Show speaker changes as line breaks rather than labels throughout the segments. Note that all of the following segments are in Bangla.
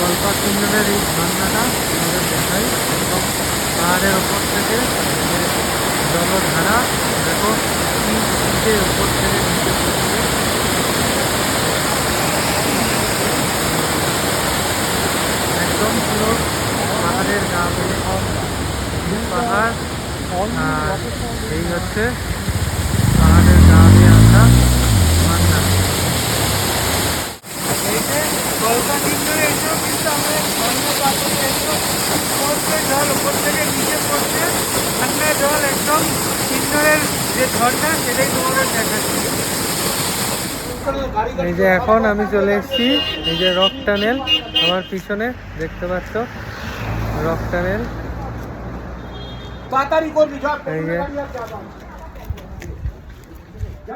কল্পাকিন্নরের এই ঝর্ণাটা আমাদের দেখাই একদম পাহাড়ের ওপর থেকে জলধারা দেখো কি স্পিডে ওপর থেকে নিচে পড়ছে। একদম পুরো পাহাড়ের গা বেয়ে পাহাড়, আর এই হচ্ছে পাহাড়ের গা বেয়ে আসা ঝর্ণা। এই যে কল্পাকিন্নরে এসেও কিন্তু আমাদের ঝর্ণা পাথরে এসেও পড়ছে, জল উপর থেকে নিচে পড়ছে, ঠান্ডা জল একদম কিন্নরের যে ঝর্ণা সেটাই তোমাদের দেখাচ্ছি। এই যে এখন আমি চলে এসেছি এই যে রক টানেল, আমার পিছনে দেখতে পাচ্ছ রক টানেল। এই যে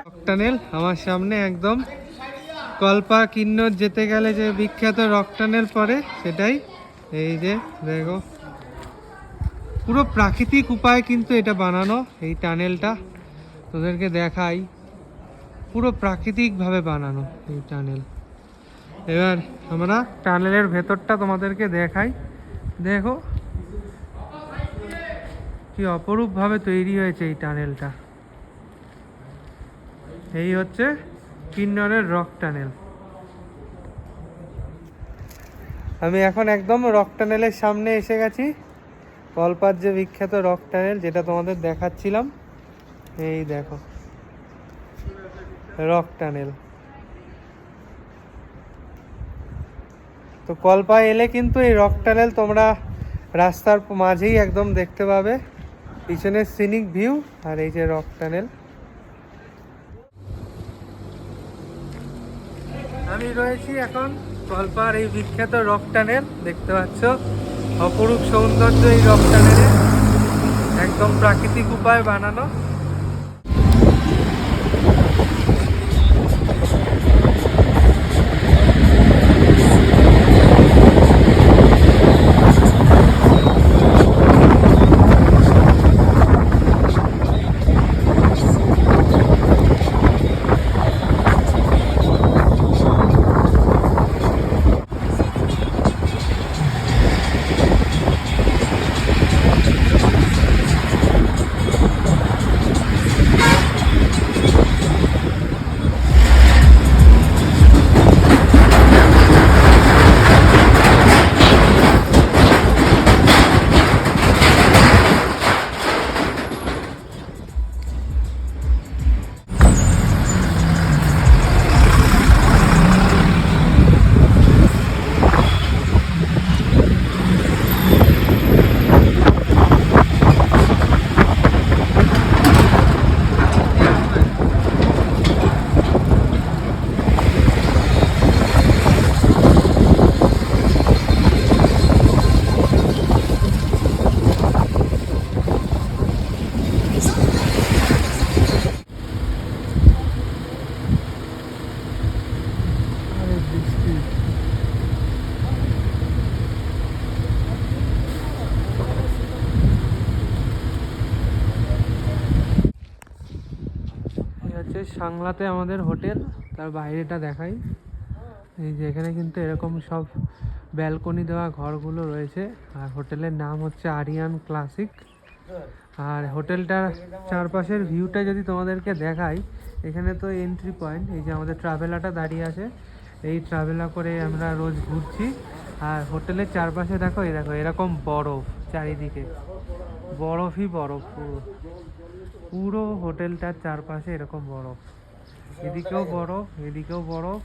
রক টানেল আমার সামনে একদম কল্পাকিন্নর যেতে গেলে যে বিখ্যাত রক টানেল পড়ে সেটাই। এই যে দেখো পুরো প্রাকৃতিক উপায় কিন্তু এটা বানানো, এই টানেলটা তোদেরকে দেখাই, পুরো প্রাকৃতিকভাবে বানানো এই টানেল। এবার আমরা টানেলের ভেতরটা তোমাদেরকে দেখাই। দেখো কি অপরূপভাবে তৈরি হয়েছে এই টানেলটা। এই হচ্ছে কিন্নরের রক টানেল। আমি এখন একদম রক টানেলের সামনে এসে গেছি, কল্পার যে বিখ্যাত রক টানেল যেটা তোমাদের দেখাচ্ছিলাম। এই দেখো রক টানেল। তো কল্পা এলে কিন্তু এই রক টানেল তোমরা রাস্তার মাঝেই একদম দেখতে পাবে, পিছনের সিনিক ভিউ আর এই যে রক টানেল। আমি রয়েছি এখন কল্পার এই বিখ্যাত রক টানেল, দেখতে পাচ্ছ অপরূপ সৌন্দর্য এই রক টানেলে, একদম প্রাকৃতিক উপায় বানানো। সাংলাতে আমাদের হোটেল, তার বাইরেটা দেখাই। এই যে এখানে কিন্তু এরকম সব ব্যালকনি দেওয়া ঘরগুলো রয়েছে, আর হোটেলের নাম হচ্ছে আরিয়ান ক্লাসিক। আর হোটেলটার চারপাশের ভিউটা যদি তোমাদেরকে দেখাই, এখানে তো এন্ট্রি পয়েন্ট, এই যে আমাদের ট্রাভেলারটা দাঁড়িয়ে আছে, এই ট্রাভেলা করে আমরা রোজ ঘুরছি। আর হোটেলের চারপাশে দেখো, এই দেখো এরকম বরফ চারিদিকে, বরফই বরফ, পুরো পুরো হোটেলটার চারপাশে এরকম বরফ, এদিকেও বরফ এদিকেও বরফ।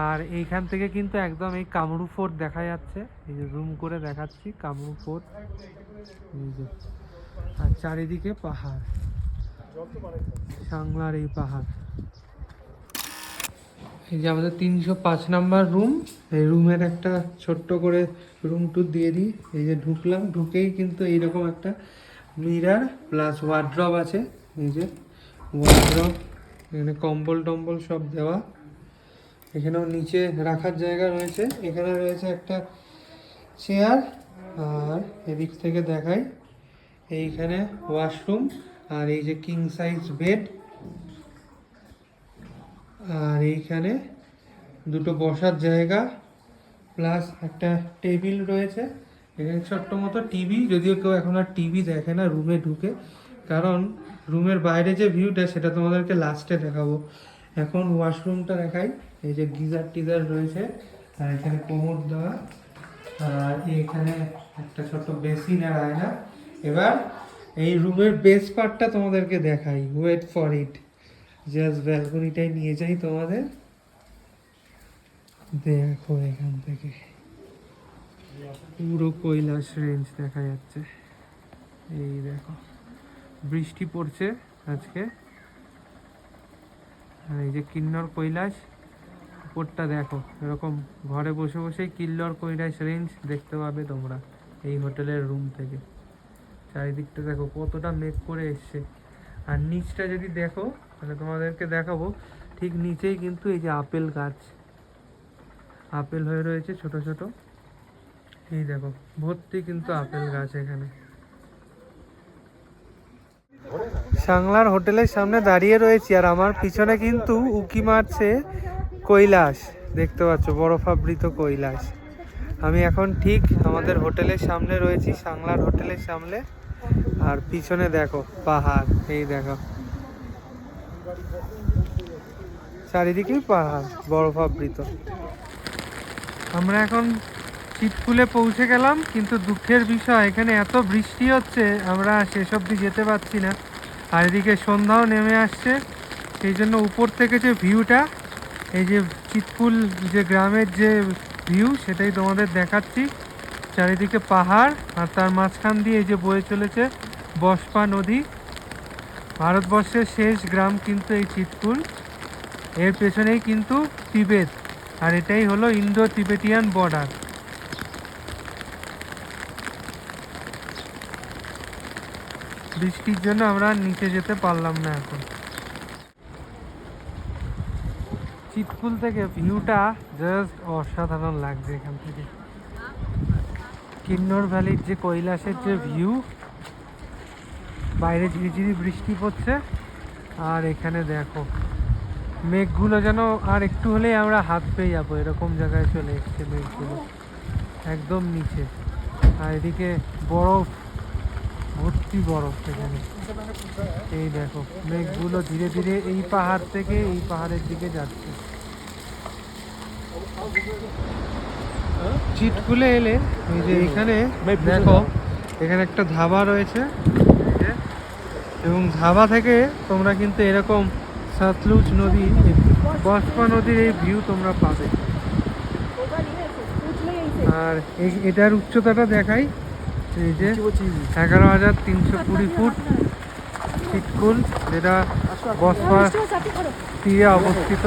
আর এইখান থেকে কিন্তু একদম এই কামরু ফোর্ট দেখা যাচ্ছে, এই যে জুম করে দেখাচ্ছি কামরু ফোর্ট, এই যে, আর চারিদিকে পাহাড়, সাংলার এই পাহাড়। এই যে আমাদের 305 নাম্বার রুম, এই রুমের একটা ছোট্ট করে রুম ট্যুর দিয়ে দিই। এই যে ঢুকলাম, ঢুকেই কিন্তু এইরকম একটা মিরার প্লাস ওয়ার্ড্রব আছে। এই যে ওয়ার্ড্রব, এখানে কম্বল টম্বল সব দেওয়া, এখানেও নিচে রাখার জায়গা রয়েছে, এখানে রয়েছে একটা চেয়ার। আর এদিক থেকে দেখাই, এইখানে ওয়াশরুম, আর এই যে কিং সাইজ বেড, আর এইখানে দুটো বসার জায়গা, প্লাস একটা টেবিল রয়েছে, এখানে ছোট্ট মতো টিভি, যদিও কেউ এখন আর টিভি দেখে না রুমে ঢুকে, কারণ রুমের বাইরে যে ভিউটা সেটা তোমাদেরকে লাস্টে দেখাবো। এখন ওয়াশরুমটা দেখাই। এই যে গিজার টিজার রয়েছে, আর এখানে কোমর দেওয়া, আর এখানে একটা ছোট বেসিন আর আয়না। এবার এই রুমের বেস পার্টটা তোমাদেরকে দেখাই, ওয়েট ফর ইট। জাস্ট ব্যালকনিটাই নিয়ে যাই তোমাদের, দেখো এখান থেকে পুরো কৈলাস রেঞ্জ দেখা যাচ্ছে। এই দেখো, বৃষ্টি পড়ছে আজকে, আর এই যে কিন্নর কৈলাস উপরটা দেখো, এরকম ঘরে বসে বসেই কিন্নর কৈলাস রেঞ্জ দেখতে পাবে তোমরা এই হোটেলের রুম থেকে। চারিদিকটা দেখো কতটা মেঘ করে এসছে, আর নিচটা যদি দেখো তাহলে তোমাদেরকে দেখাবো, ঠিক নিচেই কিন্তু এই যে আপেল গাছ, আপেল হয়ে রয়েছে ছোট ছোট। এই দেখো ভর্তি কিন্তু আপেল গাছ এখানে। সাংলার হোটেলের সামনে দাঁড়িয়ে রয়েছি, আর আমার পিছনে কিন্তু উকি মারছে কৈলাস, দেখতে পাচ্ছ বরফাবৃত কৈলাস। আমি এখন ঠিক আমাদের হোটেলের সামনে রয়েছি, সাংলার হোটেলের সামনে, আর পিছনে দেখো পাহাড়, এই দেখো চারিদিকেই পাহাড় বরফাবৃত। আমরা এখন চিৎকুলে পৌঁছে গেলাম, কিন্তু দুঃখের বিষয় এখানে এত বৃষ্টি হচ্ছে আমরা শেষ অবধি যেতে পারছি না, আর এদিকে সন্ধ্যাও নেমে আসছে। সেই জন্য উপর থেকে যে ভিউটা, এই যে চিৎকুল যে গ্রামের যে ভিউ সেটাই তোমাদের দেখাচ্ছি। চারিদিকে পাহাড়, আর তার মাঝখান দিয়ে এই যে বয়ে চলেছে বসপা নদী। ভারতবর্ষের শেষ গ্রাম কিন্তু এই চিৎকুল, এর পেছনেই কিন্তু তিবেত, আর এটাই হলো ইন্দো তিবেটিয়ান বর্ডার। বৃষ্টির জন্য আমরা নিচে যেতে পারলাম না। এখন চিৎকুল থেকে ভিউটা জাস্ট অসাধারণ লাগছে এখান থেকে। কিন্নর ভ্যালির যে কৈলাসের যে ভিউ, বাইরে ঝিরিঝিরি বৃষ্টি পড়ছে, আর এখানে দেখো মেঘগুলো যেন আর একটু হলেই আমরা হাত পেয়ে যাবো এরকম জায়গায় চলে এসছে মেঘগুলো, একদম নিচে। আর এদিকে বরফ, ভর্তি বরফ এখানে। এই দেখো মেঘগুলো ধীরে ধীরে এই পাহাড় থেকে এই পাহাড়ের দিকে যাচ্ছে। চিৎকুলে এলে এই যে এখানে দেখো, এখানে একটা ধাবা রয়েছে, এবং ধাবা থেকে তোমরা কিন্তু এরকম সতলুজ নদী, বসপা নদীর এই ভিউ তোমরা পাবে। আর এটার উচ্চতাটা দেখাই, এই যে 11,320 ফুট চিৎকুল, যেটা বসপা তীরে অবস্থিত।